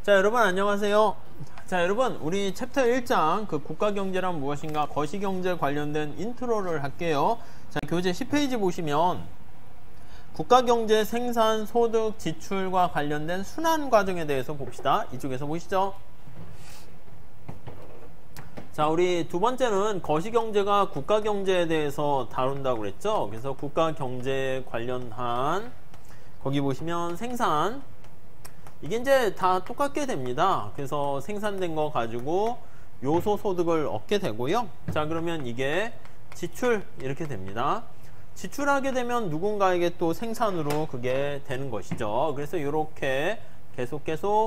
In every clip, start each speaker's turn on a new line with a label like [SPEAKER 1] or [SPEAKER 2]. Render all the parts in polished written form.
[SPEAKER 1] 자, 여러분 안녕하세요. 자, 여러분 우리 챕터 1장 그 국가경제란 무엇인가 거시경제 관련된 인트로를 할게요. 자, 교재 10페이지 보시면 국가경제 생산, 소득, 지출과 관련된 순환 과정에 대해서 봅시다. 이쪽에서 보시죠. 자, 우리 두 번째는 거시경제가 국가경제에 대해서 다룬다고 그랬죠. 그래서 국가경제 관련한 거기 보시면 생산, 이게 이제 다 똑같게 됩니다. 그래서 생산된 거 가지고 요소 소득을 얻게 되고요. 자, 그러면 이게 지출 이렇게 됩니다. 지출하게 되면 누군가에게 또 생산으로 그게 되는 것이죠. 그래서 이렇게 계속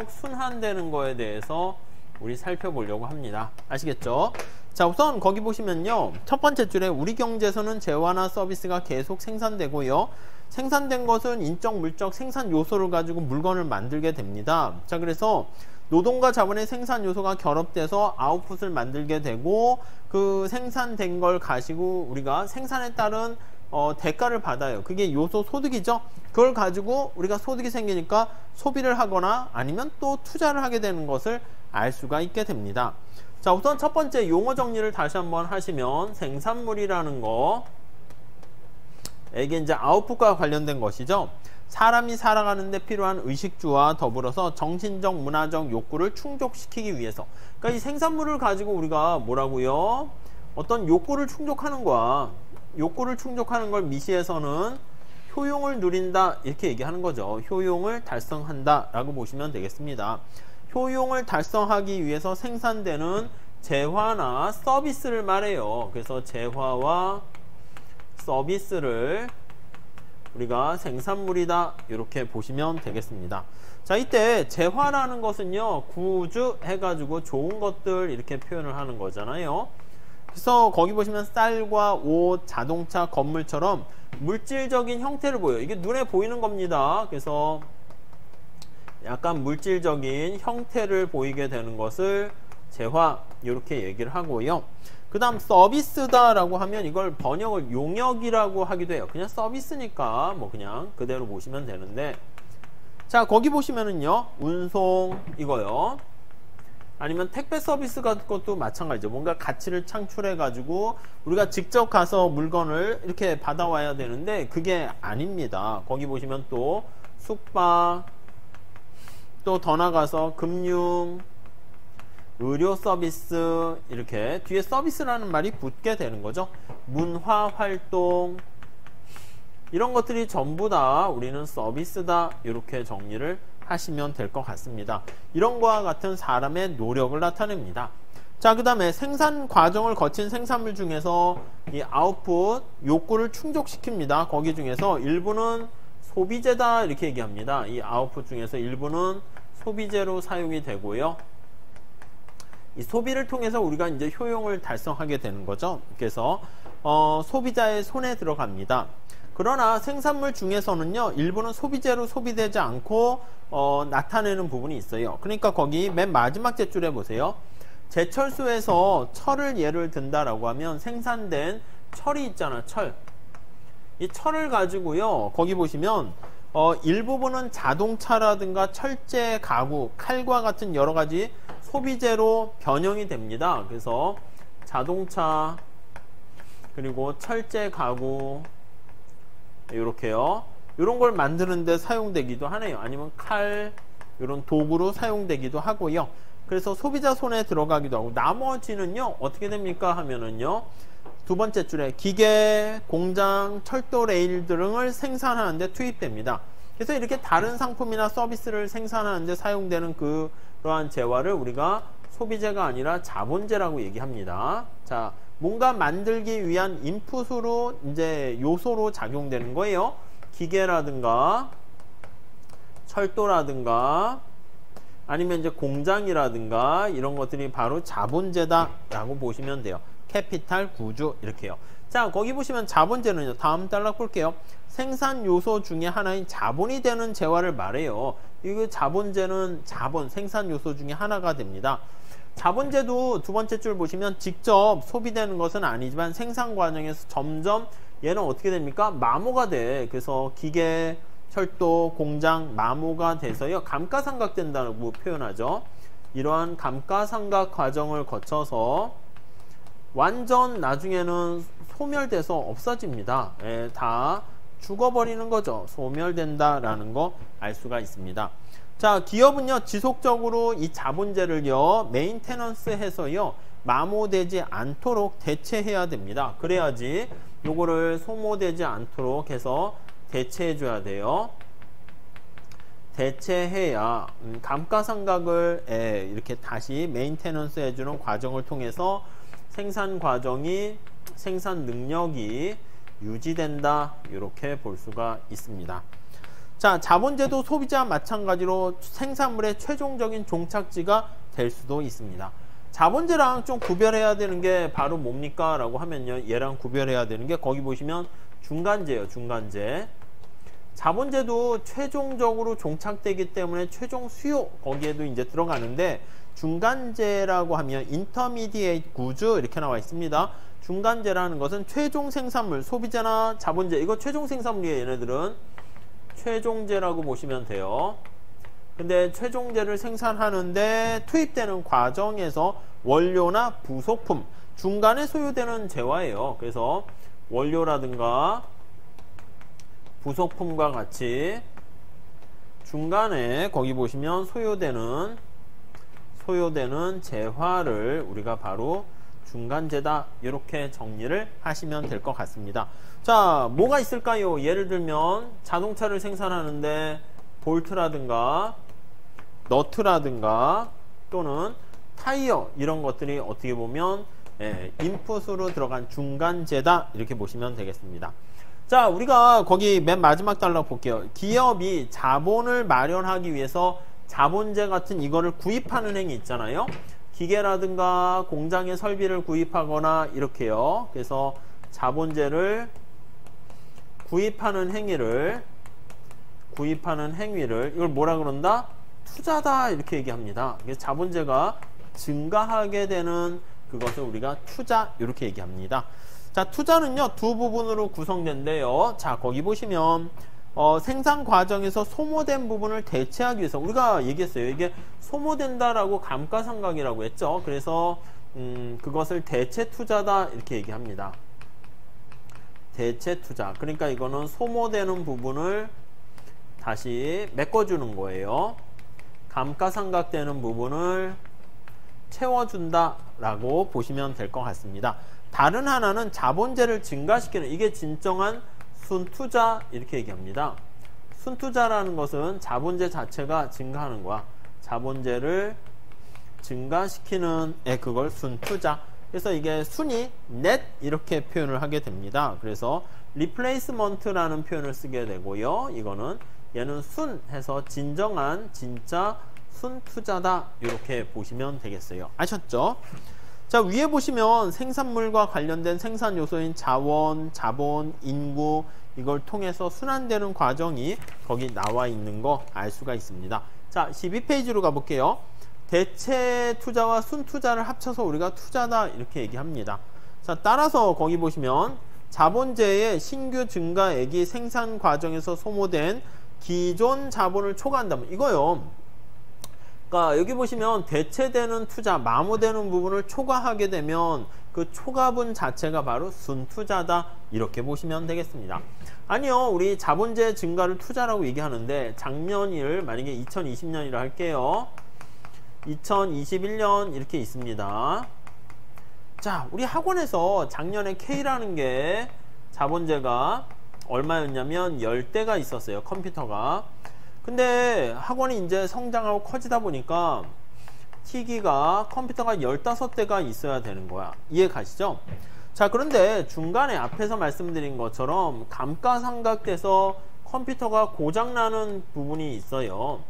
[SPEAKER 1] 순환되는 거에 대해서 우리 살펴보려고 합니다. 아시겠죠? 자, 우선 거기 보시면요, 첫 번째 줄에 우리 경제에서는 재화나 서비스가 계속 생산되고요, 생산된 것은 인적, 물적 생산 요소를 가지고 물건을 만들게 됩니다. 자, 그래서 노동과 자본의 생산 요소가 결합돼서 아웃풋을 만들게 되고, 그 생산된 걸 가지고 우리가 생산에 따른 대가를 받아요. 그게 요소 소득이죠. 그걸 가지고 우리가 소득이 생기니까 소비를 하거나 아니면 또 투자를 하게 되는 것을 알 수가 있게 됩니다. 자, 우선 첫 번째 용어 정리를 다시 한번 하시면, 생산물이라는 거, 이게 이제 아웃풋과 관련된 것이죠. 사람이 살아가는데 필요한 의식주와 더불어서 정신적, 문화적 욕구를 충족시키기 위해서, 그러니까 이 생산물을 가지고 우리가 뭐라고요? 어떤 욕구를 충족하는 거야. 욕구를 충족하는 걸 미시에서는 효용을 누린다 이렇게 얘기하는 거죠. 효용을 달성한다 라고 보시면 되겠습니다. 효용을 달성하기 위해서 생산되는 재화나 서비스를 말해요. 그래서 재화와 서비스를 우리가 생산물이다 이렇게 보시면 되겠습니다. 자, 이때 재화라는 것은요, 구주 해가지고 좋은 것들 이렇게 표현을 하는 거잖아요. 그래서 거기 보시면 쌀과 옷, 자동차, 건물처럼 물질적인 형태를 보여요. 이게 눈에 보이는 겁니다. 그래서 약간 물질적인 형태를 보이게 되는 것을 재화 이렇게 얘기를 하고요. 그 다음 서비스다 라고 하면 이걸 번역을 용역이라고 하기도 해요. 그냥 서비스니까 뭐 그냥 그대로 보시면 되는데, 자, 거기 보시면은요, 운송 이거요, 아니면 택배 서비스 같은 것도 마찬가지죠. 뭔가 가치를 창출해 가지고 우리가 직접 가서 물건을 이렇게 받아와야 되는데 그게 아닙니다. 거기 보시면 또 숙박, 또 더 나가서 금융, 의료 서비스, 이렇게 뒤에 서비스라는 말이 붙게 되는 거죠. 문화 활동, 이런 것들이 전부 다 우리는 서비스다 이렇게 정리를 하시면 될 것 같습니다. 이런 거와 같은 사람의 노력을 나타냅니다. 자, 그 다음에 생산 과정을 거친 생산물 중에서 이 아웃풋, 욕구를 충족시킵니다. 거기 중에서 일부는 소비재다 이렇게 얘기합니다. 이 아웃풋 중에서 일부는 소비재로 사용이 되고요, 이 소비를 통해서 우리가 이제 효용을 달성하게 되는 거죠. 그래서 소비자의 손에 들어갑니다. 그러나 생산물 중에서는요, 일부는 소비재로 소비되지 않고 나타내는 부분이 있어요. 그러니까 거기 맨 마지막 제줄에 보세요. 제철소에서 철을 예를 든다라고 하면 생산된 철이 있잖아, 철. 이 철을 가지고요, 거기 보시면 일부분은 자동차라든가 철제 가구, 칼과 같은 여러 가지 소비재로 변형이 됩니다. 그래서 자동차, 그리고 철제 가구, 이렇게요, 이런 걸 만드는데 사용되기도 하네요. 아니면 칼, 이런 도구로 사용되기도 하고요. 그래서 소비자 손에 들어가기도 하고, 나머지는요 어떻게 됩니까 하면은요, 두 번째 줄에 기계, 공장, 철도, 레일 등을 생산하는데 투입됩니다. 그래서 이렇게 다른 상품이나 서비스를 생산하는데 사용되는 그러한 재화를 우리가 소비재가 아니라 자본재라고 얘기합니다. 자, 뭔가 만들기 위한 인풋으로 이제 요소로 작용되는 거예요. 기계라든가 철도라든가 아니면 이제 공장이라든가 이런 것들이 바로 자본재다 라고 보시면 돼요. 캐피탈, 구주 이렇게요. 자, 거기 보시면 자본재는요, 다음 단락 볼게요. 생산 요소 중에 하나인 자본이 되는 재화를 말해요. 이거 자본재는 자본, 생산 요소 중에 하나가 됩니다. 자본재도 두 번째 줄 보시면 직접 소비되는 것은 아니지만 생산 과정에서 점점 얘는 어떻게 됩니까? 마모가 돼. 그래서 기계, 철도, 공장, 마모가 돼서요. 감가상각된다고 표현하죠. 이러한 감가상각 과정을 거쳐서 완전 나중에는 소멸돼서 없어집니다. 예, 다 죽어버리는 거죠. 소멸된다라는 거 알 수가 있습니다. 자, 기업은요 지속적으로 이 자본재를요 메인테넌스 해서요 마모되지 않도록 대체해야 됩니다. 그래야지 요거를 소모되지 않도록 해서 대체해 줘야 돼요. 대체해야 감가상각을 이렇게 다시 메인테넌스 해주는 과정을 통해서 생산 과정이, 생산 능력이 유지된다, 이렇게 볼 수가 있습니다. 자, 자본재도 소비자와 마찬가지로 생산물의 최종적인 종착지가 될 수도 있습니다. 자본재랑 좀 구별해야 되는 게 바로 뭡니까? 라고 하면요, 얘랑 구별해야 되는 게 거기 보시면 중간재예요. 중간재. 자본재도 최종적으로 종착되기 때문에 최종 수요 거기에도 이제 들어가는데, 중간재라고 하면 intermediate goods 이렇게 나와 있습니다. 중간재라는 것은 최종 생산물, 소비자나 자본재, 이거 최종 생산물이에요. 얘네들은 최종재라고 보시면 돼요. 근데 최종재를 생산하는데 투입되는 과정에서 원료나 부속품, 중간에 소요되는 재화예요. 그래서 원료라든가 부속품과 같이 중간에 거기 보시면 소요되는 재화를 우리가 바로 중간재다, 이렇게 정리를 하시면 될 것 같습니다. 자, 뭐가 있을까요? 예를 들면 자동차를 생산하는데 볼트라든가 너트라든가 또는 타이어, 이런 것들이 어떻게 보면 인풋으로 들어간 중간재다, 이렇게 보시면 되겠습니다. 자, 우리가 거기 맨 마지막 달러 볼게요. 기업이 자본을 마련하기 위해서 자본재 같은 이거를 구입하는 행위 있잖아요. 기계라든가 공장의 설비를 구입하거나 이렇게요. 그래서 자본재를 구입하는 행위를 이걸 뭐라 그런다? 투자다, 이렇게 얘기합니다. 그래서 자본재가 증가하게 되는 그것을 우리가 투자, 이렇게 얘기합니다. 자, 투자는요 두 부분으로 구성된대요. 자, 거기 보시면 생산 과정에서 소모된 부분을 대체하기 위해서, 우리가 얘기했어요. 이게 소모된다라고 감가상각이라고 했죠. 그래서 그것을 대체 투자다, 이렇게 얘기합니다. 대체 투자. 그러니까 이거는 소모되는 부분을 다시 메꿔주는 거예요. 감가상각되는 부분을 채워준다라고 보시면 될 것 같습니다. 다른 하나는 자본재를 증가시키는, 이게 진정한 순투자, 이렇게 얘기합니다. 순투자라는 것은 자본재 자체가 증가하는 거야. 자본재를 증가시키는 그걸 순투자. 그래서 이게 순이 net 이렇게 표현을 하게 됩니다. 그래서 replacement라는 표현을 쓰게 되고요. 이거는 얘는 순 해서 진정한 진짜 순투자다, 이렇게 보시면 되겠어요. 아셨죠? 자, 위에 보시면 생산물과 관련된 생산 요소인 자원, 자본, 인구, 이걸 통해서 순환되는 과정이 거기 나와 있는 거 알 수가 있습니다. 자, 12페이지로 가볼게요. 대체 투자와 순투자를 합쳐서 우리가 투자다, 이렇게 얘기합니다. 자, 따라서 거기 보시면 자본재의 신규 증가액이 생산 과정에서 소모된 기존 자본을 초과한다면, 이거요. 그러니까 여기 보시면 대체되는 투자, 마모되는 부분을 초과하게 되면 그 초과분 자체가 바로 순투자다, 이렇게 보시면 되겠습니다. 아니요, 우리 자본재 증가를 투자라고 얘기하는데 작년일, 만약에 2020년이라 할게요. 2021년 이렇게 있습니다. 자, 우리 학원에서 작년에 K라는 게 자본재가 얼마였냐면 10대가 있었어요. 컴퓨터가. 근데 학원이 이제 성장하고 커지다 보니까 T기가 컴퓨터가 15대가 있어야 되는 거야. 이해 가시죠? 자, 그런데 중간에 앞에서 말씀드린 것처럼 감가상각돼서 컴퓨터가 고장나는 부분이 있어요.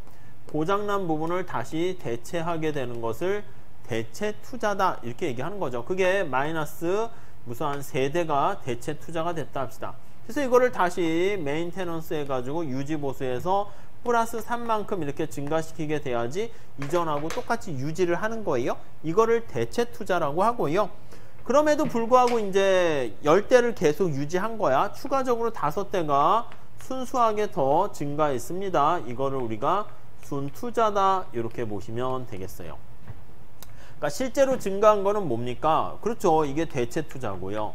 [SPEAKER 1] 고장난 부분을 다시 대체하게 되는 것을 대체 투자다, 이렇게 얘기하는 거죠. 그게 마이너스 무수한 세대가 대체 투자가 됐다 합시다. 그래서 이거를 다시 메인테넌스 해가지고 유지보수해서 플러스 3만큼 이렇게 증가시키게 돼야지 이전하고 똑같이 유지를 하는 거예요. 이거를 대체 투자라고 하고요. 그럼에도 불구하고 이제 10대를 계속 유지한 거야. 추가적으로 5대가 순수하게 더 증가했습니다. 이거를 우리가 순투자다 이렇게 보시면 되겠어요. 그러니까 실제로 증가한 거는 뭡니까? 그렇죠. 이게 대체 투자고요.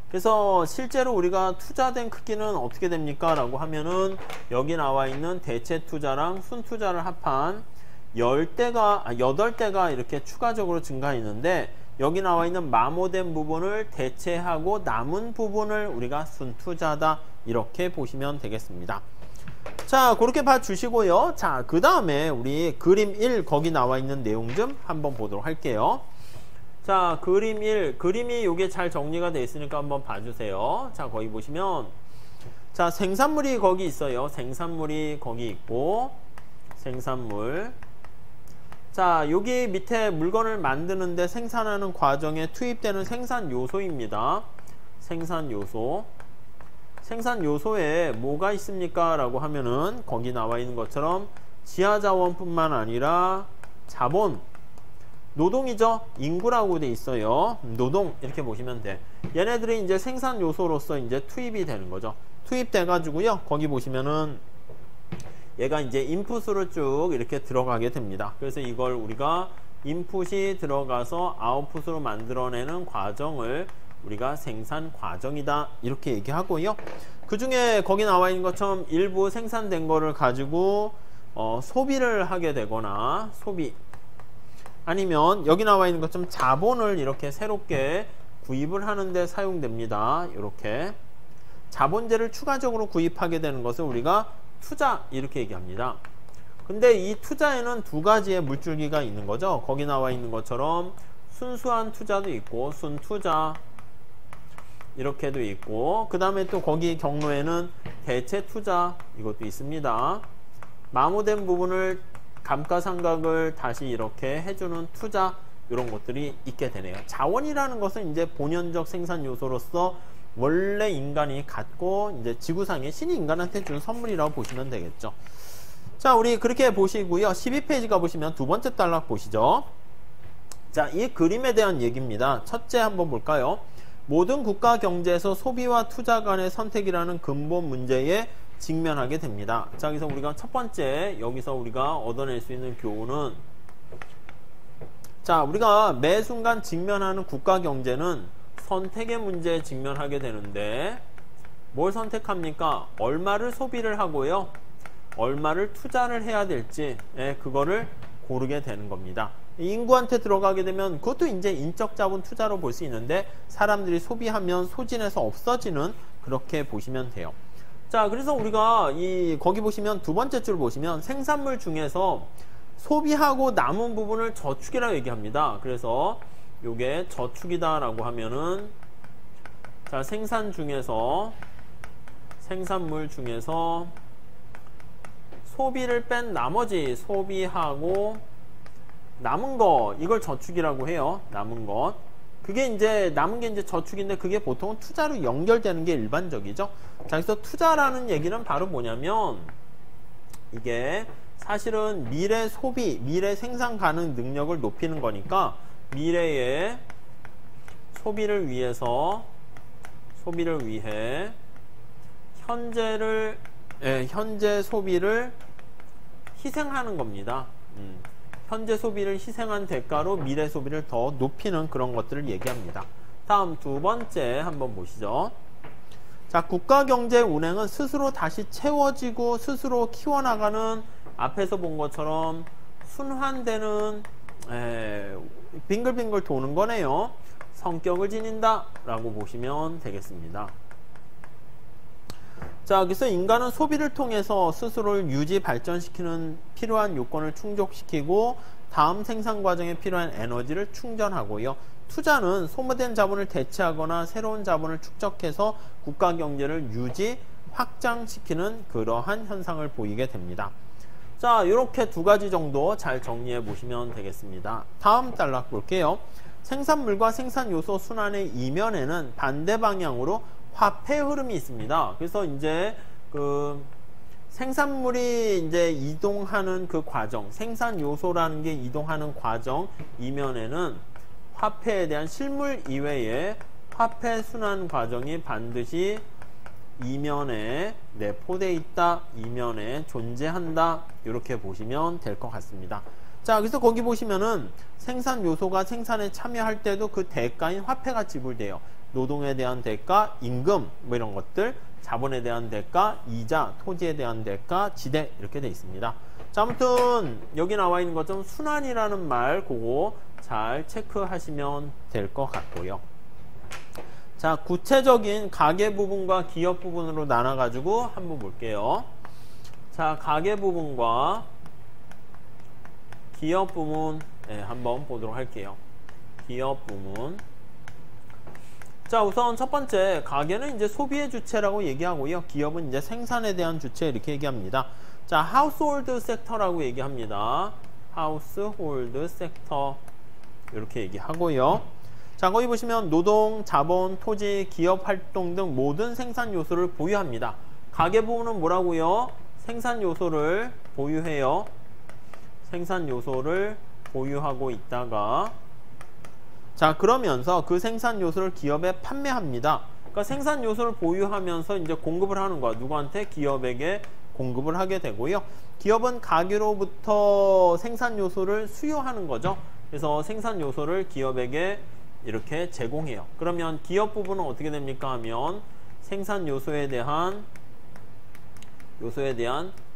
[SPEAKER 1] 그래서 실제로 우리가 투자된 크기는 어떻게 됩니까? 라고 하면은 여기 나와 있는 대체 투자랑 순투자를 합한 8대가 이렇게 추가적으로 증가했는데, 여기 나와 있는 마모된 부분을 대체하고 남은 부분을 우리가 순투자다 이렇게 보시면 되겠습니다. 자, 그렇게 봐주시고요. 자, 그 다음에 우리 그림 1 거기 나와 있는 내용 좀 한번 보도록 할게요. 자, 그림 1, 그림이 요게 잘 정리가 되어 있으니까 한번 봐주세요. 자, 거기 보시면 자, 생산물이 거기 있어요. 생산물이 거기 있고, 생산물. 자, 여기 밑에 물건을 만드는데 생산하는 과정에 투입되는 생산 요소입니다. 생산 요소. 생산 요소에 뭐가 있습니까? 라고 하면은 거기 나와 있는 것처럼 지하자원뿐만 아니라 자본, 노동이죠. 인구라고 돼 있어요. 노동 이렇게 보시면 돼. 얘네들이 이제 생산 요소로서 이제 투입이 되는 거죠. 투입돼 가지고요. 거기 보시면은 얘가 이제 인풋으로 쭉 이렇게 들어가게 됩니다. 그래서 이걸 우리가 인풋이 들어가서 아웃풋으로 만들어내는 과정을 우리가 생산 과정이다 이렇게 얘기하고요. 그 중에 거기 나와 있는 것처럼 일부 생산된 거를 가지고 소비를 하게 되거나, 소비 아니면 여기 나와 있는 것처럼 자본을 이렇게 새롭게 구입을 하는데 사용됩니다. 이렇게 자본재를 추가적으로 구입하게 되는 것을 우리가 투자 이렇게 얘기합니다. 근데 이 투자에는 두 가지의 물줄기가 있는 거죠. 거기 나와 있는 것처럼 순수한 투자도 있고 순투자 이렇게도 있고, 그 다음에 또 거기 경로에는 대체 투자 이것도 있습니다. 마모된 부분을 감가상각을 다시 이렇게 해주는 투자, 이런 것들이 있게 되네요. 자원이라는 것은 이제 본연적 생산 요소로서 원래 인간이 갖고 이제 지구상의 신이 인간한테 준 선물이라고 보시면 되겠죠. 자, 우리 그렇게 보시고요. 12페이지 가보시면 두 번째 단락 보시죠. 자, 이 그림에 대한 얘기입니다. 첫째 한번 볼까요? 모든 국가 경제에서 소비와 투자 간의 선택이라는 근본 문제에 직면하게 됩니다. 자, 그래서 우리가 첫 번째 여기서 우리가 얻어낼 수 있는 교훈은, 자, 우리가 매 순간 직면하는 국가 경제는 선택의 문제에 직면하게 되는데, 뭘 선택합니까? 얼마를 소비를 하고요, 얼마를 투자를 해야 될지, 그거를 고르게 되는 겁니다. 인구한테 들어가게 되면 그것도 이제 인적 자본 투자로 볼 수 있는데, 사람들이 소비하면 소진해서 없어지는, 그렇게 보시면 돼요. 자, 그래서 우리가 거기 보시면 두 번째 줄 보시면 생산물 중에서 소비하고 남은 부분을 저축이라고 얘기합니다. 그래서 요게 저축이다라고 하면은, 자, 생산물 중에서 소비를 뺀 나머지 소비하고 남은 거, 이걸 저축이라고 해요. 남은 것. 그게 이제 남은 게 이제 저축인데, 그게 보통은 투자로 연결되는 게 일반적이죠. 자, 그래서 투자라는 얘기는 바로 뭐냐면, 이게 사실은 미래 소비, 미래 생산 가능 능력을 높이는 거니까, 미래의 소비를 위해 현재 소비를 희생하는 겁니다. 현재 소비를 희생한 대가로 미래 소비를 더 높이는 그런 것들을 얘기합니다. 다음 두 번째 한번 보시죠. 자, 국가경제 운행은 스스로 다시 채워지고 스스로 키워나가는, 앞에서 본 것처럼 순환되는, 빙글빙글 도는 거네요. 성격을 지닌다 라고 보시면 되겠습니다. 자, 그래서 인간은 소비를 통해서 스스로를 유지 발전시키는 필요한 요건을 충족시키고 다음 생산 과정에 필요한 에너지를 충전하고요. 투자는 소모된 자본을 대체하거나 새로운 자본을 축적해서 국가 경제를 유지, 확장시키는 그러한 현상을 보이게 됩니다. 자, 이렇게 두 가지 정도 잘 정리해 보시면 되겠습니다. 다음 단락 볼게요. 생산물과 생산 요소 순환의 이면에는 반대 방향으로 화폐 흐름이 있습니다. 그래서 이제 생산물이 이제 이동하는 그 과정, 생산 요소라는 게 이동하는 과정 이면에는 화폐에 대한 실물 이외에 화폐 순환 과정이 반드시 이면에 내포되어 있다, 이면에 존재한다, 이렇게 보시면 될 것 같습니다. 자, 그래서 거기 보시면은 생산 요소가 생산에 참여할 때도 그 대가인 화폐가 지불돼요. 노동에 대한 대가, 임금, 뭐 이런 것들, 자본에 대한 대가, 이자, 토지에 대한 대가, 지대, 이렇게 돼 있습니다. 자, 아무튼 여기 나와 있는 것좀 순환이라는 말 그거 잘 체크하시면 될 것 같고요. 자, 구체적인 가계 부분과 기업 부분으로 나눠 가지고 한번 볼게요. 자, 가계 부분과 기업 부분 한번 보도록 할게요. 기업 부분. 자, 우선 첫 번째 가계는 이제 소비의 주체라고 얘기하고요. 기업은 이제 생산에 대한 주체 이렇게 얘기합니다. 자, 하우스홀드 섹터라고 얘기합니다. 하우스홀드 섹터 이렇게 얘기하고요. 자, 거기 보시면 노동, 자본, 토지, 기업 활동 등 모든 생산 요소를 보유합니다. 가계 부분은 뭐라고요? 생산 요소를 보유해요. 생산 요소를 보유하고 있다가 자, 그러면서 그 생산 요소를 기업에 판매합니다. 그러니까 생산 요소를 보유하면서 이제 공급을 하는 거야. 누구한테? 기업에게 공급을 하게 되고요. 기업은 가계로부터 생산 요소를 수요하는 거죠. 그래서 생산 요소를 기업에게 이렇게 제공해요. 그러면 기업 부분은 어떻게 됩니까 하면 생산 요소에 대한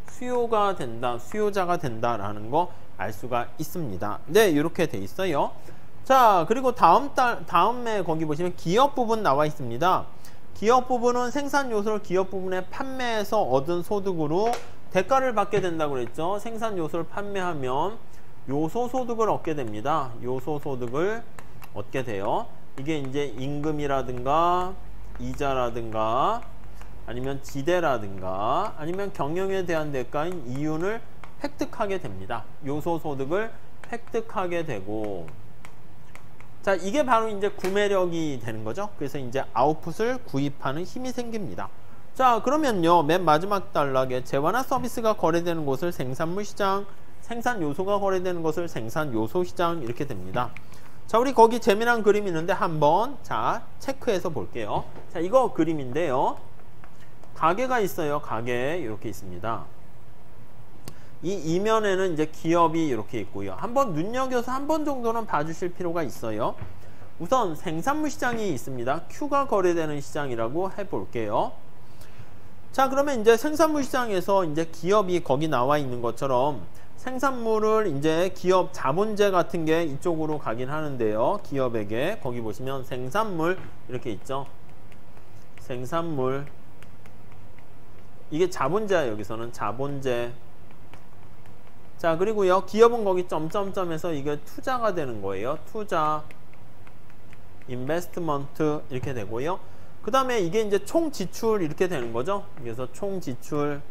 [SPEAKER 1] 수요가 된다, 수요자가 된다라는 거 알 수가 있습니다. 네, 이렇게 돼 있어요. 자, 그리고 다음에 거기 보시면 기업 부분 나와 있습니다. 기업 부분은 생산 요소를 기업 부분에 판매해서 얻은 소득으로 대가를 받게 된다고 그랬죠. 생산 요소를 판매하면 요소 소득을 얻게 됩니다. 요소 소득을 얻게 돼요. 이게 이제 임금이라든가 이자라든가 아니면 지대라든가 아니면 경영에 대한 대가인 이윤을 획득하게 됩니다. 요소 소득을 획득하게 되고 자, 이게 바로 이제 구매력이 되는 거죠. 그래서 이제 아웃풋을 구입하는 힘이 생깁니다. 자, 그러면요, 맨 마지막 단락에 재화나 서비스가 거래되는 곳을 생산물 시장, 생산 요소가 거래되는 것을 생산 요소 시장 이렇게 됩니다. 자, 우리 거기 재미난 그림이 있는데 한번 자 체크해서 볼게요. 자, 이거 그림인데요. 가게가 있어요. 가게 이렇게 있습니다. 이 이면에는 이제 기업이 이렇게 있고요. 한번 눈여겨서 한 번 정도는 봐주실 필요가 있어요. 우선 생산물 시장이 있습니다. Q가 거래되는 시장이라고 해볼게요. 자, 그러면 이제 생산물 시장에서 이제 기업이 거기 나와 있는 것처럼 생산물을 이제 기업 자본재 같은 게 이쪽으로 가긴 하는데요. 기업에게 거기 보시면 생산물 이렇게 있죠. 생산물 이게 자본재야. 여기서는 자본재. 자, 그리고요 기업은 거기 점점점에서 이게 투자가 되는 거예요. 투자, 인베스트먼트 이렇게 되고요. 그 다음에 이게 이제 총 지출 이렇게 되는 거죠. 그래서 총 지출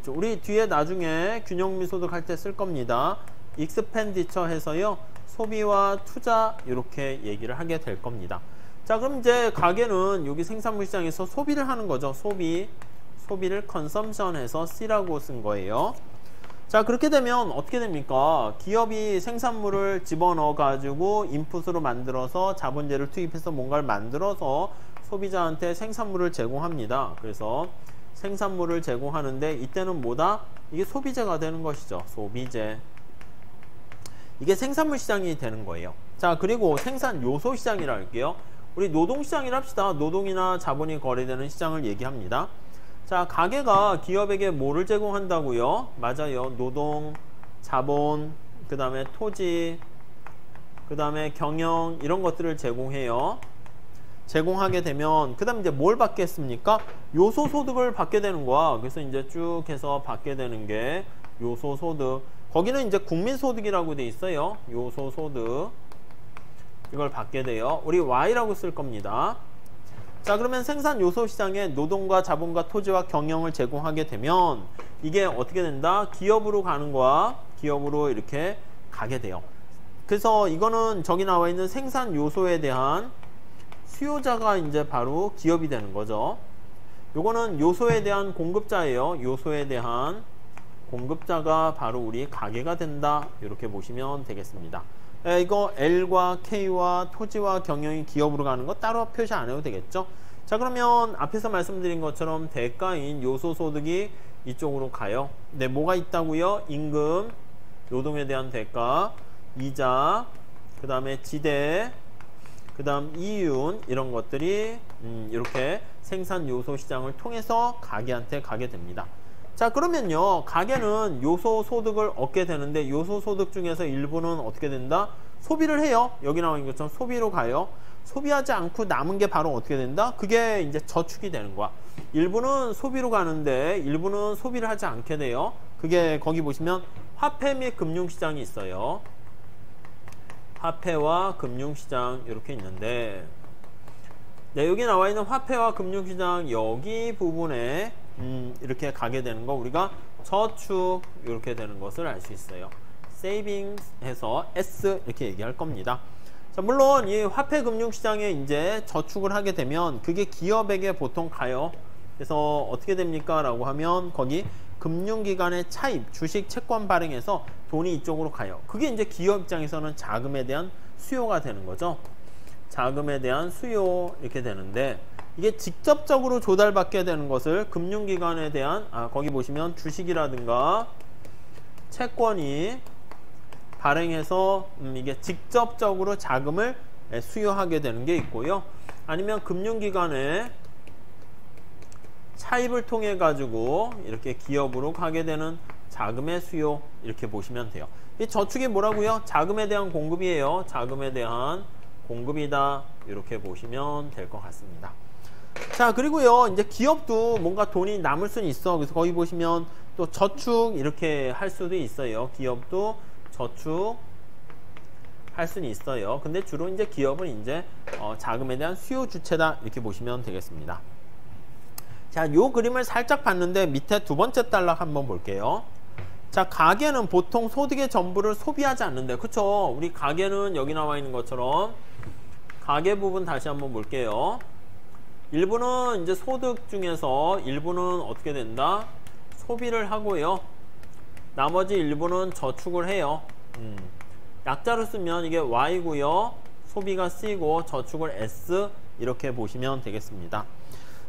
[SPEAKER 1] 우리 뒤에 나중에 균형미 소득 할 때 쓸 겁니다. 익스펜디처 해서요 소비와 투자 이렇게 얘기를 하게 될 겁니다. 자, 그럼 이제 가게는 여기 생산물 시장에서 소비를 하는 거죠. 소비를 컨섬션 해서 C라고 쓴 거예요. 자, 그렇게 되면 어떻게 됩니까? 기업이 생산물을 집어넣어 가지고 인풋으로 만들어서 자본재를 투입해서 뭔가를 만들어서 소비자한테 생산물을 제공합니다. 그래서 생산물을 제공하는데 이때는 뭐다? 이게 소비재가 되는 것이죠. 소비재. 이게 생산물 시장이 되는 거예요. 자, 그리고 생산 요소 시장이라 할게요. 우리 노동 시장이라 합시다. 노동이나 자본이 거래되는 시장을 얘기합니다. 자, 가게가 기업에게 뭐를 제공한다고요? 맞아요. 노동, 자본, 그 다음에 토지, 그 다음에 경영 이런 것들을 제공해요. 제공하게 되면 그 다음에 이제 뭘 받겠습니까? 요소 소득을 받게 되는 거야. 그래서 이제 쭉 해서 받게 되는 게 요소 소득. 거기는 이제 국민소득이라고 돼 있어요. 요소 소득. 이걸 받게 돼요. 우리 Y라고 쓸 겁니다. 자, 그러면 생산 요소 시장에 노동과 자본과 토지와 경영을 제공하게 되면 이게 어떻게 된다? 기업으로 가는 거야. 기업으로 이렇게 가게 돼요. 그래서 이거는 저기 나와 있는 생산 요소에 대한 수요자가 이제 바로 기업이 되는 거죠. 요거는 요소에 대한 공급자예요. 요소에 대한 공급자가 바로 우리 가게가 된다. 이렇게 보시면 되겠습니다. 이거 L과 K와 토지와 경영이 기업으로 가는 거 따로 표시 안 해도 되겠죠. 자, 그러면 앞에서 말씀드린 것처럼 대가인 요소소득이 이쪽으로 가요. 네, 뭐가 있다고요? 임금, 노동에 대한 대가, 이자, 그 다음에 지대, 그 다음 이윤, 이런 것들이 이렇게 생산 요소 시장을 통해서 가게한테 가게 됩니다. 자, 그러면요, 가게는 요소 소득을 얻게 되는데 요소 소득 중에서 일부는 어떻게 된다? 소비를 해요. 여기 나와 있는 것처럼 소비로 가요. 소비하지 않고 남은 게 바로 어떻게 된다? 그게 이제 저축이 되는 거야. 일부는 소비로 가는데 일부는 소비를 하지 않게 돼요. 그게 거기 보시면 화폐 및 금융시장이 있어요. 화폐와 금융시장 이렇게 있는데, 네, 여기 나와 있는 화폐와 금융시장 여기 부분에 이렇게 가게 되는 거 우리가 저축 이렇게 되는 것을 알 수 있어요. savings 해서 S 이렇게 얘기할 겁니다. 자, 물론 이 화폐 금융시장에 이제 저축을 하게 되면 그게 기업에게 보통 가요. 그래서 어떻게 됩니까? 라고 하면 거기 금융기관의 차입, 주식, 채권 발행해서 돈이 이쪽으로 가요. 그게 이제 기업 입장에서는 자금에 대한 수요가 되는 거죠. 자금에 대한 수요 이렇게 되는데, 이게 직접적으로 조달받게 되는 것을 금융기관에 대한 거기 보시면 주식이라든가 채권이 발행해서 이게 직접적으로 자금을 수요하게 되는 게 있고요. 아니면 금융기관의 차입을 통해 가지고 이렇게 기업으로 가게 되는 자금의 수요 이렇게 보시면 돼요. 이 저축이 뭐라고요? 자금에 대한 공급이에요. 자금에 대한 공급이다. 이렇게 보시면 될 것 같습니다. 자, 그리고요, 이제 기업도 뭔가 돈이 남을 수는 있어. 그래서 거기 보시면 또 저축 이렇게 할 수도 있어요. 기업도 저축 할 수는 있어요. 근데 주로 이제 기업은 이제 자금에 대한 수요 주체다. 이렇게 보시면 되겠습니다. 자, 요 그림을 살짝 봤는데 밑에 두 번째 단락 한번 볼게요. 자, 가게는 보통 소득의 전부를 소비하지 않는데, 그쵸? 우리 가게는 여기 나와 있는 것처럼 가게 부분 다시 한번 볼게요. 일부는 이제 소득 중에서 일부는 어떻게 된다? 소비를 하고요. 나머지 일부는 저축을 해요. 약자로 쓰면 이게 Y고요. 소비가 C고 저축을 S 이렇게 보시면 되겠습니다.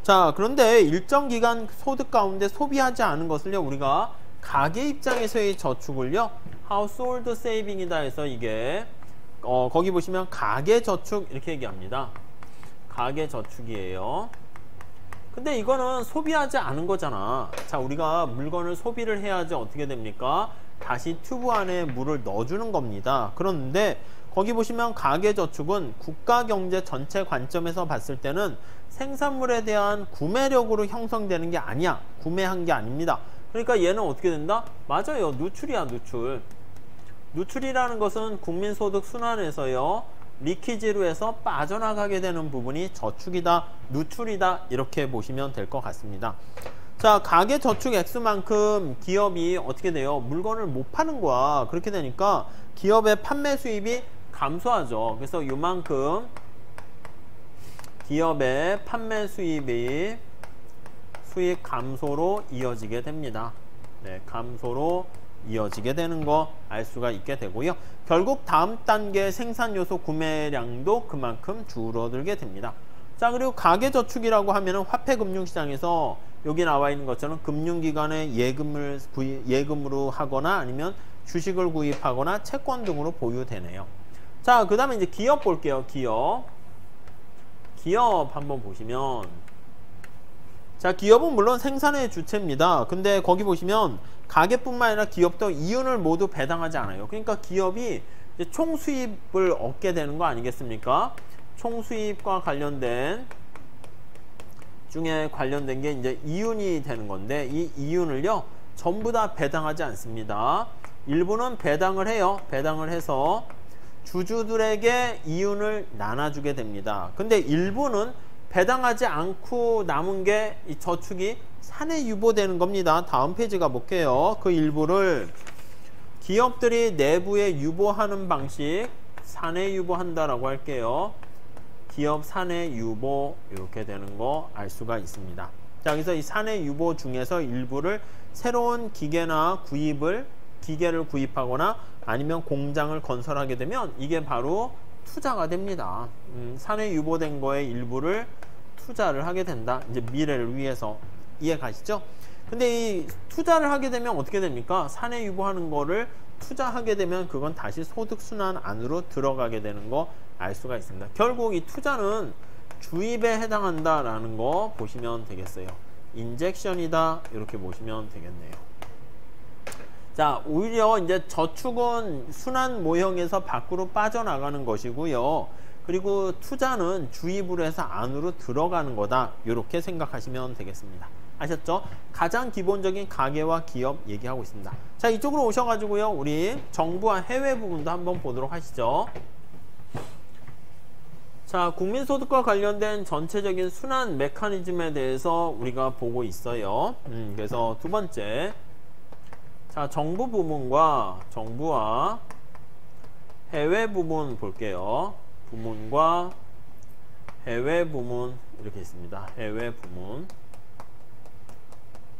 [SPEAKER 1] 자, 그런데 일정 기간 소득 가운데 소비하지 않은 것을요, 우리가 가게 입장에서의 저축을요, household saving이다 해서 이게 거기 보시면 가계 저축 이렇게 얘기합니다. 가계 저축이에요. 근데 이거는 소비하지 않은 거잖아. 자, 우리가 물건을 소비를 해야지 어떻게 됩니까? 다시 튜브 안에 물을 넣어주는 겁니다. 그런데 거기 보시면 가계 저축은 국가 경제 전체 관점에서 봤을 때는 생산물에 대한 구매력으로 형성되는 게 아니야. 구매한 게 아닙니다. 그러니까 얘는 어떻게 된다? 맞아요. 누출이야, 누출. 누출이라는 것은 국민소득 순환에서요, 리키지로 해서 빠져나가게 되는 부분이 저축이다, 누출이다, 이렇게 보시면 될 것 같습니다. 자, 가계 저축 액수만큼 기업이 어떻게 돼요? 물건을 못 파는 거야. 그렇게 되니까 기업의 판매 수입이 감소하죠. 그래서 이만큼 기업의 판매 수입이 수익 감소로 이어지게 됩니다. 네, 감소로 이어지게 되는 거 알 수가 있게 되고요. 결국 다음 단계 생산 요소 구매량도 그만큼 줄어들게 됩니다. 자, 그리고 가계 저축이라고 하면은 화폐 금융시장에서 여기 나와 있는 것처럼 금융기관에 예금으로 하거나 아니면 주식을 구입하거나 채권 등으로 보유되네요. 자, 그 다음에 이제 기업 볼게요. 기업 한번 보시면, 자, 기업은 물론 생산의 주체입니다. 근데 거기 보시면 가게뿐만 아니라 기업도 이윤을 모두 배당하지 않아요. 그러니까 기업이 이제 총수입을 얻게 되는 거 아니겠습니까? 총수입과 관련된 중에 관련된 게 이제 이윤이 되는 건데, 이 이윤을요 전부 다 배당하지 않습니다. 일부는 배당을 해요. 배당을 해서 주주들에게 이윤을 나눠주게 됩니다. 근데 일부는 배당하지 않고 남은 게 이 저축이 사내 유보되는 겁니다. 다음 페이지 가볼게요. 그 일부를 기업들이 내부에 유보하는 방식, 사내 유보한다라고 할게요. 기업 사내 유보 이렇게 되는 거 알 수가 있습니다. 자, 그래서 이 사내 유보 중에서 일부를 새로운 기계를 구입하거나 아니면 공장을 건설하게 되면 이게 바로 투자가 됩니다. 사내 유보된 거의 일부를 투자를 하게 된다. 이제 미래를 위해서. 이해 가시죠? 근데 이 투자를 하게 되면 어떻게 됩니까? 사내 유보하는 거를 투자하게 되면 그건 다시 소득순환 안으로 들어가게 되는 거 알 수가 있습니다. 결국 이 투자는 주입에 해당한다라는 거 보시면 되겠어요. 인젝션이다 이렇게 보시면 되겠네요. 자, 오히려 이제 저축은 순환 모형에서 밖으로 빠져나가는 것이고요. 그리고 투자는 주입으로 해서 안으로 들어가는 거다. 이렇게 생각하시면 되겠습니다. 아셨죠? 가장 기본적인 가계와 기업 얘기하고 있습니다. 자, 이쪽으로 오셔가지고요. 우리 정부와 해외 부분도 한번 보도록 하시죠. 자, 국민소득과 관련된 전체적인 순환 메커니즘에 대해서 우리가 보고 있어요. 그래서 두 번째, 자, 정부와 해외 부분 볼게요. 부문과 해외 부문 이렇게 있습니다. 해외 부문.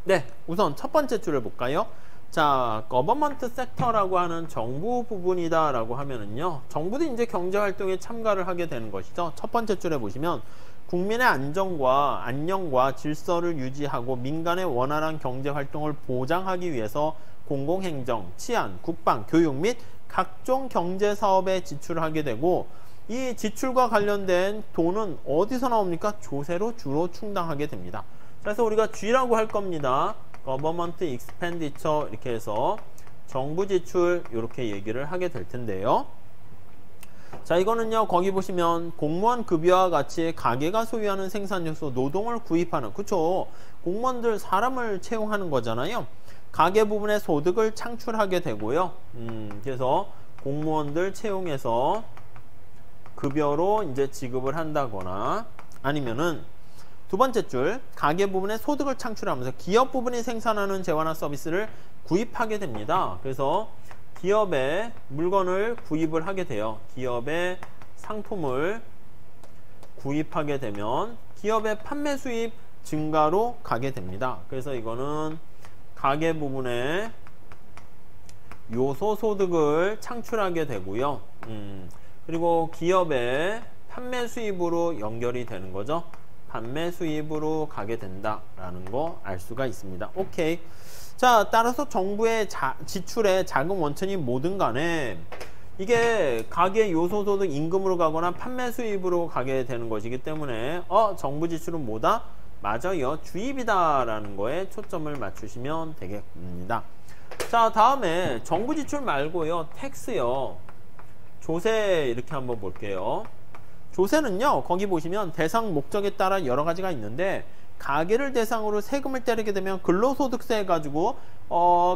[SPEAKER 1] 네, 우선 첫 번째 줄을 볼까요? 자, 거버먼트 섹터라고 하는 정부 부분이다 라고 하면은요, 정부도 이제 경제활동에 참가를 하게 되는 것이죠. 첫 번째 줄에 보시면 국민의 안녕과 질서를 유지하고 민간의 원활한 경제활동을 보장하기 위해서 공공행정, 치안, 국방, 교육 및 각종 경제사업에 지출을 하게 되고, 이 지출과 관련된 돈은 어디서 나옵니까? 조세로 주로 충당하게 됩니다. 그래서 우리가 G라고 할 겁니다. Government Expenditure 이렇게 해서 정부 지출 이렇게 얘기를 하게 될 텐데요. 자, 이거는요, 거기 보시면 공무원 급여와 같이 가계가 소유하는 생산 요소, 노동을 구입하는, 그쵸? 공무원들 사람을 채용하는 거잖아요. 가계 부분의 소득을 창출하게 되고요. 그래서 공무원들 채용해서 급여로 이제 지급을 한다거나, 아니면은 두 번째 줄, 가계 부분의 소득을 창출하면서 기업 부분이 생산하는 재화나 서비스를 구입하게 됩니다. 그래서 기업의 물건을 구입을 하게 돼요. 기업의 상품을 구입하게 되면 기업의 판매 수입 증가로 가게 됩니다. 그래서 이거는 가계 부분의 요소 소득을 창출하게 되고요. 그리고 기업의 판매 수입으로 연결이 되는 거죠. 판매 수입으로 가게 된다라는 거 알 수가 있습니다. 오케이. 자, 따라서 정부의 지출의 자금 원천이 뭐든 간에 이게 가계 요소소득 임금으로 가거나 판매 수입으로 가게 되는 것이기 때문에 정부 지출은 뭐다? 맞아요. 주입이다라는 거에 초점을 맞추시면 되겠습니다. 자, 다음에 정부 지출 말고요. 텍스요. 조세 이렇게 한번 볼게요. 조세는요, 거기 보시면 대상 목적에 따라 여러 가지가 있는데, 가계를 대상으로 세금을 때리게 되면 근로소득세 해가지고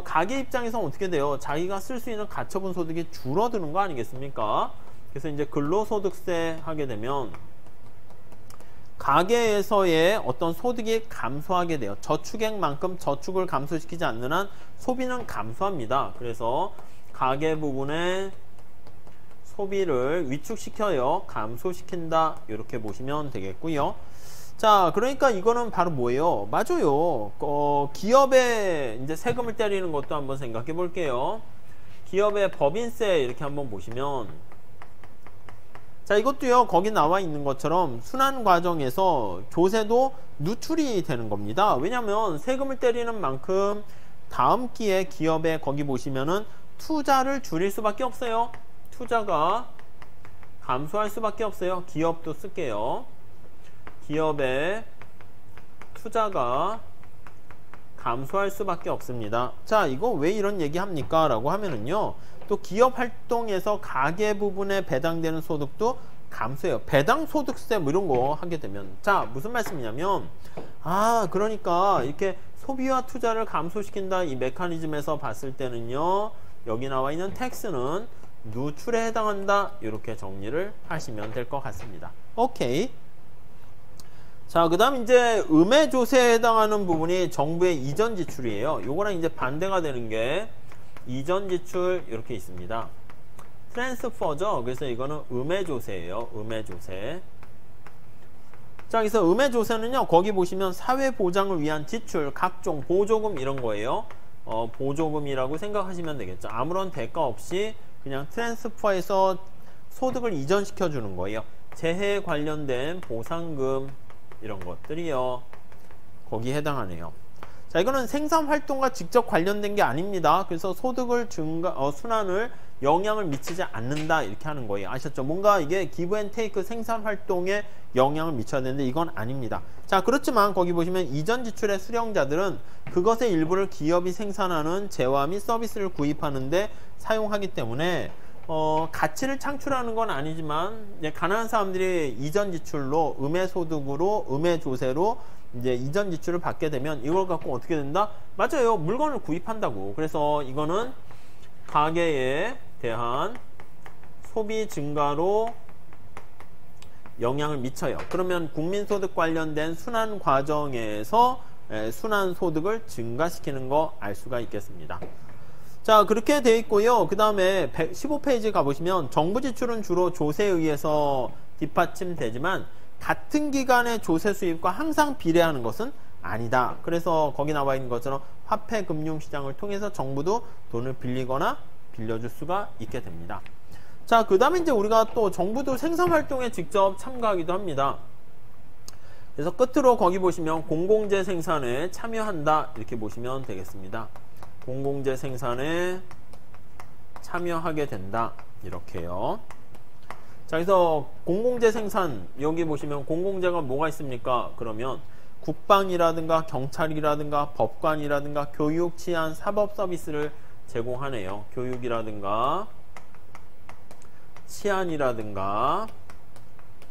[SPEAKER 1] 가계 입장에서는 어떻게 돼요? 자기가 쓸 수 있는 가처분 소득이 줄어드는 거 아니겠습니까? 그래서 이제 근로소득세 하게 되면 가계에서의 어떤 소득이 감소하게 돼요. 저축액만큼 저축을 감소시키지 않는 한 소비는 감소합니다. 그래서 가계 부분에 소비를 위축시켜요. 감소시킨다. 이렇게 보시면 되겠고요. 자, 그러니까 이거는 바로 뭐예요? 맞아요. 기업에 이제 세금을 때리는 것도 한번 생각해 볼게요. 기업의 법인세 이렇게 한번 보시면, 자, 이것도요, 거기 나와 있는 것처럼 순환 과정에서 조세도 누출이 되는 겁니다. 왜냐면 세금을 때리는 만큼 다음 기에 기업에 거기 보시면은 투자를 줄일 수밖에 없어요. 투자가 감소할 수밖에 없어요. 기업도 쓸게요. 기업의 투자가 감소할 수밖에 없습니다. 자, 이거 왜 이런 얘기 합니까? 라고 하면은요, 또 기업 활동에서 가계 부분에 배당되는 소득도 감소해요. 배당 소득세 뭐 이런 거 하게 되면, 자, 무슨 말씀이냐면, 그러니까 이렇게 소비와 투자를 감소시킨다 이 메커니즘에서 봤을 때는요, 여기 나와 있는 텍스는 누출에 해당한다. 이렇게 정리를 하시면 될 것 같습니다. 오케이. 자, 그 다음 이제 음해조세에 해당하는 부분이 정부의 이전 지출이에요. 요거랑 이제 반대가 되는 게 이전 지출 이렇게 있습니다. 트랜스퍼죠. 그래서 이거는 음해조세예요. 음해조세. 자, 그래서 음해조세는요, 거기 보시면 사회보장을 위한 지출, 각종 보조금 이런 거예요. 보조금이라고 생각하시면 되겠죠. 아무런 대가 없이 그냥 트랜스퍼에서 소득을 이전시켜 주는 거예요. 재해에 관련된 보상금 이런 것들이요. 거기에 해당하네요. 자, 이거는 생산활동과 직접 관련된 게 아닙니다. 그래서 소득을 순환을 영향을 미치지 않는다 이렇게 하는 거예요. 아셨죠? 뭔가 이게 기브 앤 테이크 생산활동에 영향을 미쳐야 되는데 이건 아닙니다. 자, 그렇지만 거기 보시면 이전 지출의 수령자들은 그것의 일부를 기업이 생산하는 재화 및 서비스를 구입하는데 사용하기 때문에 가치를 창출하는 건 아니지만 가난한 사람들이 이전 지출로 음해소득으로 음해조세로 이제 이전 지출을 받게 되면 이걸 갖고 어떻게 된다? 맞아요. 물건을 구입한다고. 그래서 이거는 가계에 대한 소비 증가로 영향을 미쳐요. 그러면 국민소득 관련된 순환 과정에서 순환소득을 증가시키는 거 알 수가 있겠습니다. 자, 그렇게 돼 있고요. 그 다음에 15페이지 가보시면 정부 지출은 주로 조세에 의해서 뒷받침되지만 같은 기간의 조세 수입과 항상 비례하는 것은 아니다. 그래서 거기 나와 있는 것처럼 화폐 금융시장을 통해서 정부도 돈을 빌리거나 빌려줄 수가 있게 됩니다. 자, 그 다음에 이제 우리가 또 정부도 생산활동에 직접 참가하기도 합니다. 그래서 끝으로 거기 보시면 공공재 생산에 참여한다 이렇게 보시면 되겠습니다. 공공재 생산에 참여하게 된다 이렇게요. 자, 그래서 공공재 생산 여기 보시면 공공재가 뭐가 있습니까? 그러면 국방이라든가 경찰이라든가 법관이라든가 교육, 치안, 사법 서비스를 제공하네요. 교육이라든가 치안이라든가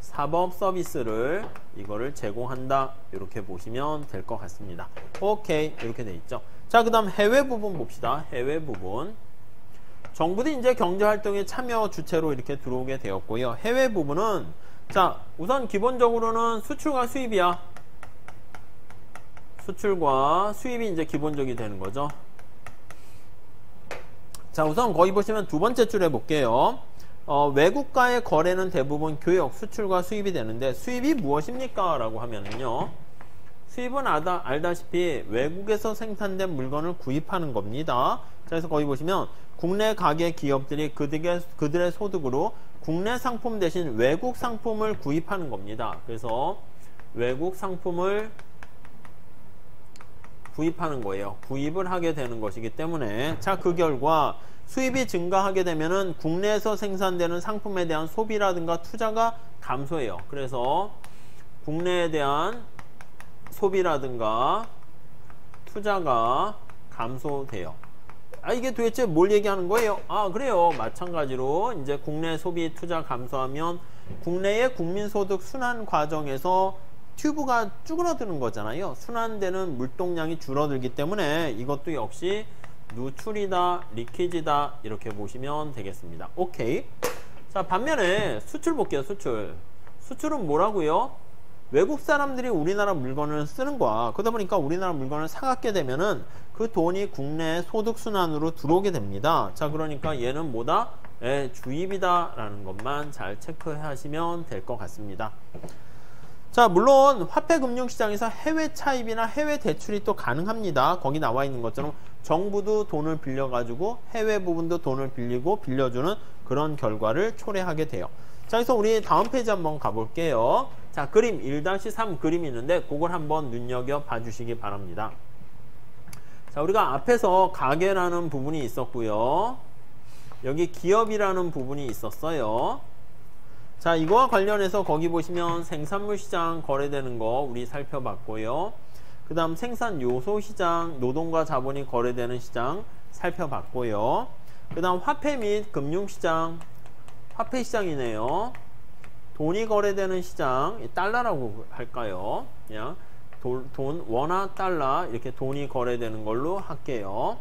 [SPEAKER 1] 사법 서비스를 이거를 제공한다 이렇게 보시면 될 것 같습니다. 오케이, 이렇게 돼 있죠. 자, 그 다음 해외 부분 봅시다. 해외 부분. 정부도 이제 경제활동에 참여 주체로 이렇게 들어오게 되었고요. 해외 부분은 자, 우선 기본적으로는 수출과 수입이야. 수출과 수입이 이제 기본적이 되는 거죠. 자, 우선 거기 보시면 두 번째 줄 해볼게요. 외국과의 거래는 대부분 교역, 수출과 수입이 되는데 수입이 무엇입니까? 라고 하면은요. 수입은 알다시피 외국에서 생산된 물건을 구입하는 겁니다. 자, 그래서 거기 보시면 국내 가계 기업들이 그들의 소득으로 국내 상품 대신 외국 상품을 구입하는 겁니다. 그래서 외국 상품을 구입하는 거예요. 구입을 하게 되는 것이기 때문에 자, 그 결과 수입이 증가하게 되면은 국내에서 생산되는 상품에 대한 소비라든가 투자가 감소해요. 그래서 국내에 대한 소비라든가 투자가 감소돼요. 아, 이게 도대체 뭘 얘기하는 거예요? 아, 그래요. 마찬가지로 이제 국내 소비 투자 감소하면 국내의 국민소득 순환 과정에서 튜브가 쭈그러드는 거잖아요. 순환되는 물동량이 줄어들기 때문에 이것도 역시 누출이다, 리퀴지다 이렇게 보시면 되겠습니다. 오케이. 자, 반면에 수출 볼게요. 수출은 뭐라고요? 외국 사람들이 우리나라 물건을 쓰는 거야. 그러다 보니까 우리나라 물건을 사갖게 되면은 그 돈이 국내 소득순환으로 들어오게 됩니다. 자, 그러니까 얘는 뭐다? 주입이다 라는 것만 잘 체크하시면 될 것 같습니다. 자, 물론 화폐금융시장에서 해외 차입이나 해외 대출이 또 가능합니다. 거기 나와 있는 것처럼 정부도 돈을 빌려가지고 해외 부분도 돈을 빌리고 빌려주는 그런 결과를 초래하게 돼요. 자, 그래서 우리 다음 페이지 한번 가볼게요. 자, 그림 1-3 그림이 있는데 그걸 한번 눈여겨봐 주시기 바랍니다. 자, 우리가 앞에서 가계라는 부분이 있었고요. 여기 기업이라는 부분이 있었어요. 자, 이거와 관련해서 거기 보시면 생산물 시장 거래되는 거 우리 살펴봤고요. 그 다음 생산 요소 시장, 노동과 자본이 거래되는 시장 살펴봤고요. 그 다음 화폐 및 금융 시장, 화폐 시장이네요. 돈이 거래되는 시장, 달러라고 할까요? 그냥 돈, 원화, 달러 이렇게 돈이 거래되는 걸로 할게요.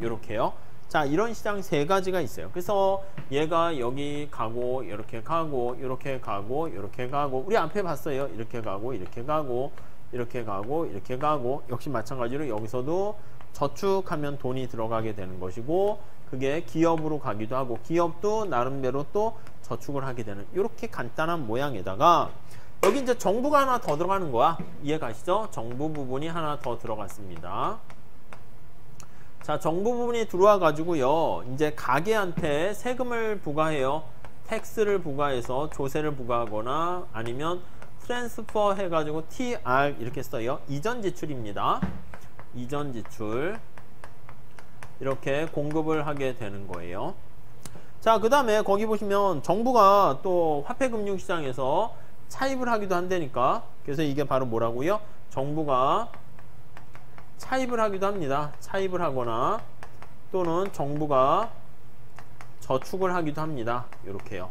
[SPEAKER 1] 이렇게요. 자, 이런 시장 세 가지가 있어요. 그래서 얘가 여기 가고 이렇게 가고 이렇게 가고 이렇게 가고 우리 앞에 봤어요. 이렇게 가고 이렇게 가고 이렇게 가고 이렇게 가고 역시 마찬가지로 여기서도 저축하면 돈이 들어가게 되는 것이고 그게 기업으로 가기도 하고 기업도 나름대로 또 저축을 하게 되는 이렇게 간단한 모양에다가 여기 이제 정부가 하나 더 들어가는 거야. 이해 가시죠? 정부 부분이 하나 더 들어갔습니다. 자, 정부 부분이 들어와 가지고요. 이제 가게한테 세금을 부과해요. 텍스를 부과해서 조세를 부과하거나 아니면 트랜스퍼 해가지고 TR 이렇게 써요. 이전 지출입니다. 이전 지출. 이렇게 공급을 하게 되는 거예요. 자, 그 다음에 거기 보시면 정부가 또 화폐금융시장에서 차입을 하기도 한다니까. 그래서 이게 바로 뭐라고요? 정부가 차입을 하기도 합니다. 차입을 하거나 또는 정부가 저축을 하기도 합니다. 이렇게요.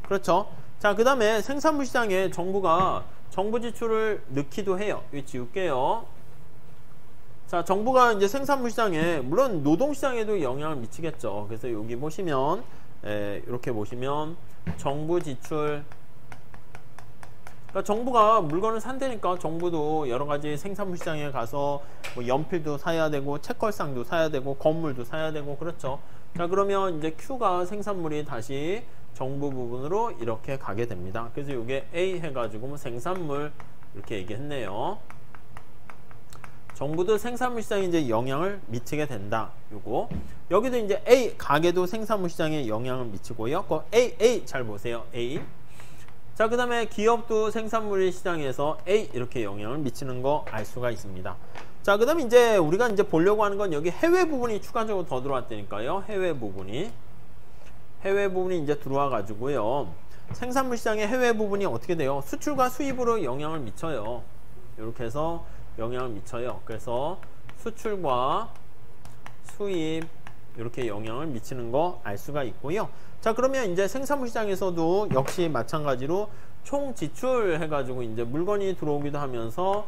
[SPEAKER 1] 그렇죠. 자, 그 다음에 생산물 시장에 정부가 정부 지출을 넣기도 해요. 이거 지울게요. 자, 정부가 이제 생산물 시장에, 물론 노동 시장에도 영향을 미치겠죠. 그래서 여기 보시면, 이렇게 보시면 정부 지출. 그러니까 정부가 물건을 산다니까 정부도 여러 가지 생산물 시장에 가서 뭐 연필도 사야 되고, 책걸상도 사야 되고, 건물도 사야 되고, 그렇죠. 자, 그러면 이제 Q가 생산물이 다시 정부 부분으로 이렇게 가게 됩니다. 그래서 이게 A 해가지고 뭐 생산물 이렇게 얘기했네요. 정부도 생산물 시장에 이제 영향을 미치게 된다. 요거. 여기도 이제 A, 가게도 생산물 시장에 영향을 미치고요. 그 A 잘 보세요. A. 자, 그 다음에 기업도 생산물 시장에서 A 이렇게 영향을 미치는 거 알 수가 있습니다. 자, 그 다음에 이제 우리가 이제 보려고 하는 건 여기 해외 부분이 추가적으로 더 들어왔다니까요. 해외 부분이 이제 들어와 가지고요. 생산물 시장의 해외 부분이 어떻게 돼요? 수출과 수입으로 영향을 미쳐요. 이렇게 해서 영향을 미쳐요. 그래서 수출과 수입 이렇게 영향을 미치는 거 알 수가 있고요. 자, 그러면 이제 생산물 시장에서도 역시 마찬가지로 총 지출 해가지고 이제 물건이 들어오기도 하면서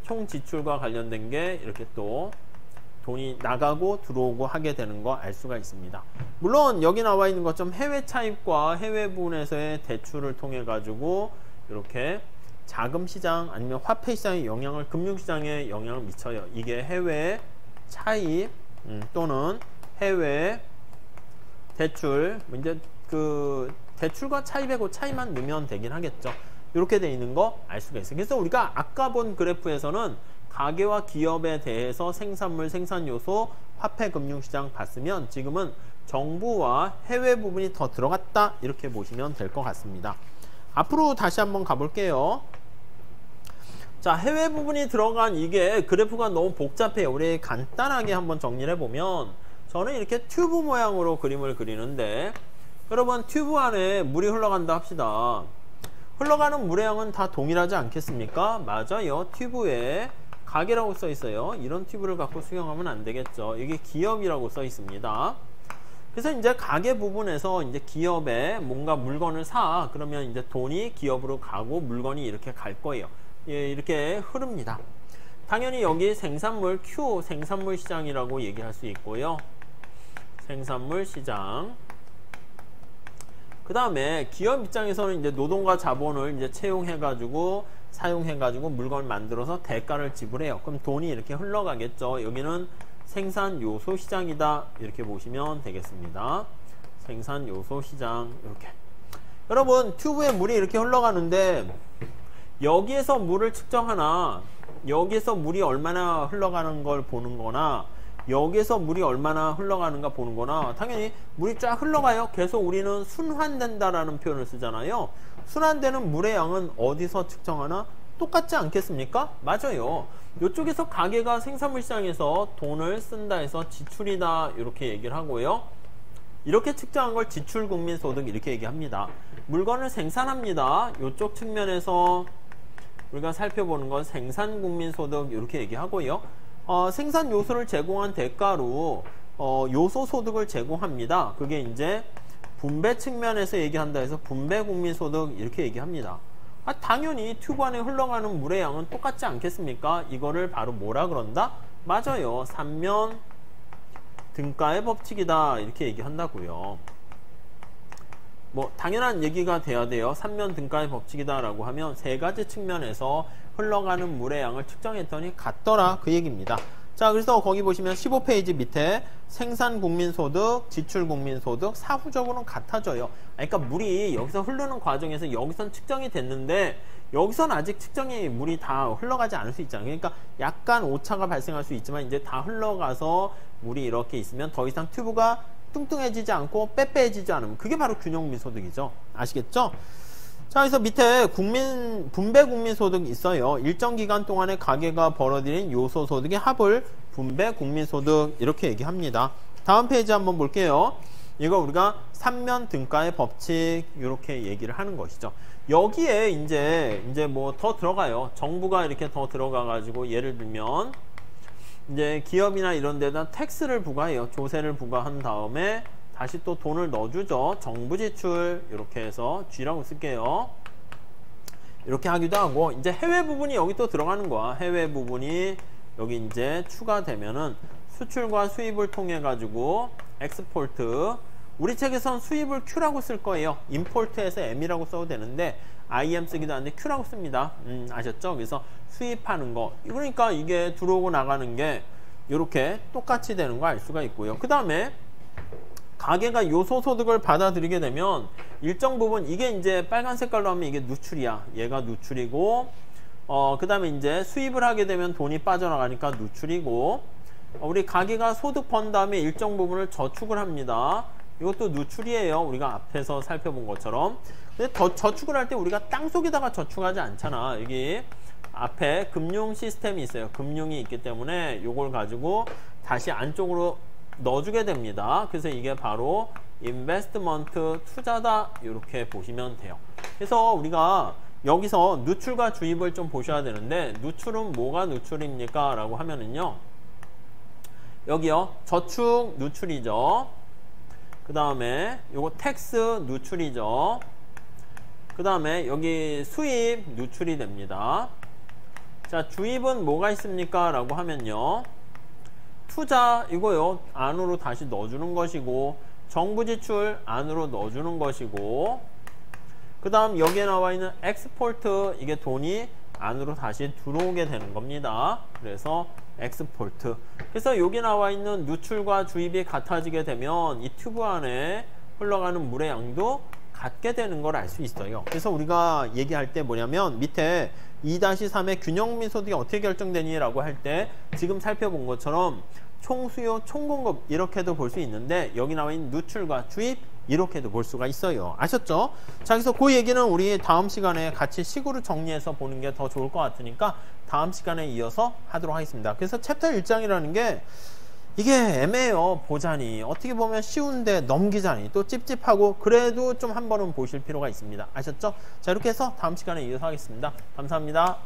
[SPEAKER 1] 총 지출과 관련된 게 이렇게 또 돈이 나가고 들어오고 하게 되는 거 알 수가 있습니다. 물론 여기 나와 있는 것처럼 해외 차입과 해외 부분에서의 대출을 통해 가지고 이렇게 자금 시장 아니면 화폐 시장에 영향을, 금융 시장에 영향을 미쳐요. 이게 해외 차입 또는 해외 대출. 이제 그 대출과 차입의 그 차이만 넣으면 되긴 하겠죠. 이렇게 돼 있는 거 알 수가 있어요. 그래서 우리가 아까 본 그래프에서는 가계와 기업에 대해서 생산물, 생산요소, 화폐금융시장 봤으면 지금은 정부와 해외 부분이 더 들어갔다 이렇게 보시면 될 것 같습니다. 앞으로 다시 한번 가볼게요. 자, 해외 부분이 들어간 이게 그래프가 너무 복잡해요. 우리 간단하게 한번 정리를 해보면 저는 이렇게 튜브 모양으로 그림을 그리는데 여러분 튜브 안에 물이 흘러간다 합시다. 흘러가는 물의 양은 다 동일하지 않겠습니까? 맞아요. 튜브에 가게라고 써 있어요. 이런 튜브를 갖고 수용하면 안 되겠죠. 이게 기업이라고 써 있습니다. 그래서 이제 가게 부분에서 이제 기업에 뭔가 물건을 사. 그러면 이제 돈이 기업으로 가고 물건이 이렇게 갈 거예요. 예, 이렇게 흐릅니다. 당연히 여기 생산물 Q, 생산물 시장이라고 얘기할 수 있고요. 생산물 시장. 그 다음에 기업 입장에서는 이제 노동과 자본을 이제 채용해가지고 사용해가지고 물건을 만들어서 대가를 지불해요. 그럼 돈이 이렇게 흘러가겠죠. 여기는 생산 요소 시장이다. 이렇게 보시면 되겠습니다. 생산 요소 시장. 이렇게. 여러분 튜브에 물이 이렇게 흘러가는데 여기에서 물을 측정하나 여기에서 물이 얼마나 흘러가는 걸 보는 거나 여기에서 물이 얼마나 흘러가는가 보는 거나 당연히 물이 쫙 흘러가요. 계속 우리는 순환된다라는 표현을 쓰잖아요. 순환되는 물의 양은 어디서 측정하나? 똑같지 않겠습니까? 맞아요. 이쪽에서 가게가 생산물 시장에서 돈을 쓴다 해서 지출이다 이렇게 얘기를 하고요. 이렇게 측정한 걸 지출국민소득 이렇게 얘기합니다. 물건을 생산합니다. 이쪽 측면에서 우리가 살펴보는 건 생산국민소득 이렇게 얘기하고요. 생산 요소를 제공한 대가로 요소 소득을 제공합니다. 그게 이제 분배 측면에서 얘기한다 해서 분배 국민소득 이렇게 얘기합니다. 당연히 튜브 안에 흘러가는 물의 양은 똑같지 않겠습니까? 이거를 바로 뭐라 그런다? 맞아요. 삼면 등가의 법칙이다 이렇게 얘기한다고요. 뭐 당연한 얘기가 돼야 돼요. 삼면 등가의 법칙이다 라고 하면 세 가지 측면에서 흘러가는 물의 양을 측정했더니 같더라 그 얘기입니다. 자, 그래서 거기 보시면 15페이지 밑에 생산국민소득, 지출국민소득 사후적으로는 같아져요. 그러니까 물이 여기서 흐르는 과정에서 여기선 측정이 됐는데 여기선 아직 측정이 물이 다 흘러가지 않을 수 있잖아요. 그러니까 약간 오차가 발생할 수 있지만 이제 다 흘러가서 물이 이렇게 있으면 더 이상 튜브가 뚱뚱해지지 않고 빼빼해지지 않으면 그게 바로 균형국민소득이죠. 아시겠죠? 자, 그래서 밑에 분배 국민소득 있어요. 일정 기간 동안에 가계가 벌어들인 요소소득의 합을 분배 국민소득 이렇게 얘기합니다. 다음 페이지 한번 볼게요. 이거 우리가 3면 등가의 법칙 이렇게 얘기를 하는 것이죠. 여기에 이제 뭐 더 들어가요. 정부가 이렇게 더 들어가 가지고 예를 들면 이제 기업이나 이런 데다 텍스를 부과해요. 조세를 부과한 다음에 다시 또 돈을 넣어주죠. 정부 지출 이렇게 해서 G라고 쓸게요. 이렇게 하기도 하고 이제 해외 부분이 여기 또 들어가는 거야. 해외 부분이 여기 이제 추가되면은 수출과 수입을 통해 가지고 엑스포트, 우리 책에선 수입을 Q라고 쓸 거예요. 임포트에서 M이라고 써도 되는데 IM 쓰기도 하는데 Q라고 씁니다. 아셨죠? 그래서 수입하는 거, 그러니까 이게 들어오고 나가는 게 이렇게 똑같이 되는 거 알 수가 있고요. 그 다음에 가계가 요소소득을 받아들이게 되면 일정 부분, 이게 이제 빨간 색깔로 하면 이게 누출이야. 얘가 누출이고, 그 다음에 이제 수입을 하게 되면 돈이 빠져나가니까 누출이고, 우리 가계가 소득 번 다음에 일정 부분을 저축을 합니다. 이것도 누출이에요. 우리가 앞에서 살펴본 것처럼. 근데 저축을 할 때 우리가 땅 속에다가 저축하지 않잖아. 여기 앞에 금융 시스템이 있어요. 금융이 있기 때문에 이걸 가지고 다시 안쪽으로 넣어주게 됩니다. 그래서 이게 바로 인베스트먼트, 투자다 이렇게 보시면 돼요. 그래서 우리가 여기서 누출과 주입을 좀 보셔야 되는데, 누출은 뭐가 누출입니까? 라고 하면은요, 여기요, 저축 누출이죠. 그 다음에 요거 텍스 누출이죠. 그 다음에 여기 수입 누출이 됩니다. 자, 주입은 뭐가 있습니까? 라고 하면요, 투자 이거요, 안으로 다시 넣어주는 것이고, 정부 지출 안으로 넣어주는 것이고, 그 다음 여기에 나와 있는 엑스포트, 이게 돈이 안으로 다시 들어오게 되는 겁니다. 그래서 엑스포트. 그래서 여기 나와 있는 누출과 주입이 같아지게 되면 이 튜브 안에 흘러가는 물의 양도 같게 되는 걸 알 수 있어요. 그래서 우리가 얘기할 때 뭐냐면, 밑에 2-3의 균형민 소득이 어떻게 결정되니? 라고 할 때 지금 살펴본 것처럼 총수요, 총공급 이렇게도 볼 수 있는데, 여기 나와 있는 누출과 주입 이렇게도 볼 수가 있어요. 아셨죠? 자, 그래서 그 얘기는 우리 다음 시간에 같이 식으로 정리해서 보는 게 더 좋을 것 같으니까 다음 시간에 이어서 하도록 하겠습니다. 그래서 챕터 1장이라는 게 이게 애매해요. 보자니 어떻게 보면 쉬운데 넘기자니 또 찝찝하고, 그래도 좀 한 번은 보실 필요가 있습니다. 아셨죠? 자, 이렇게 해서 다음 시간에 이어서 하겠습니다. 감사합니다.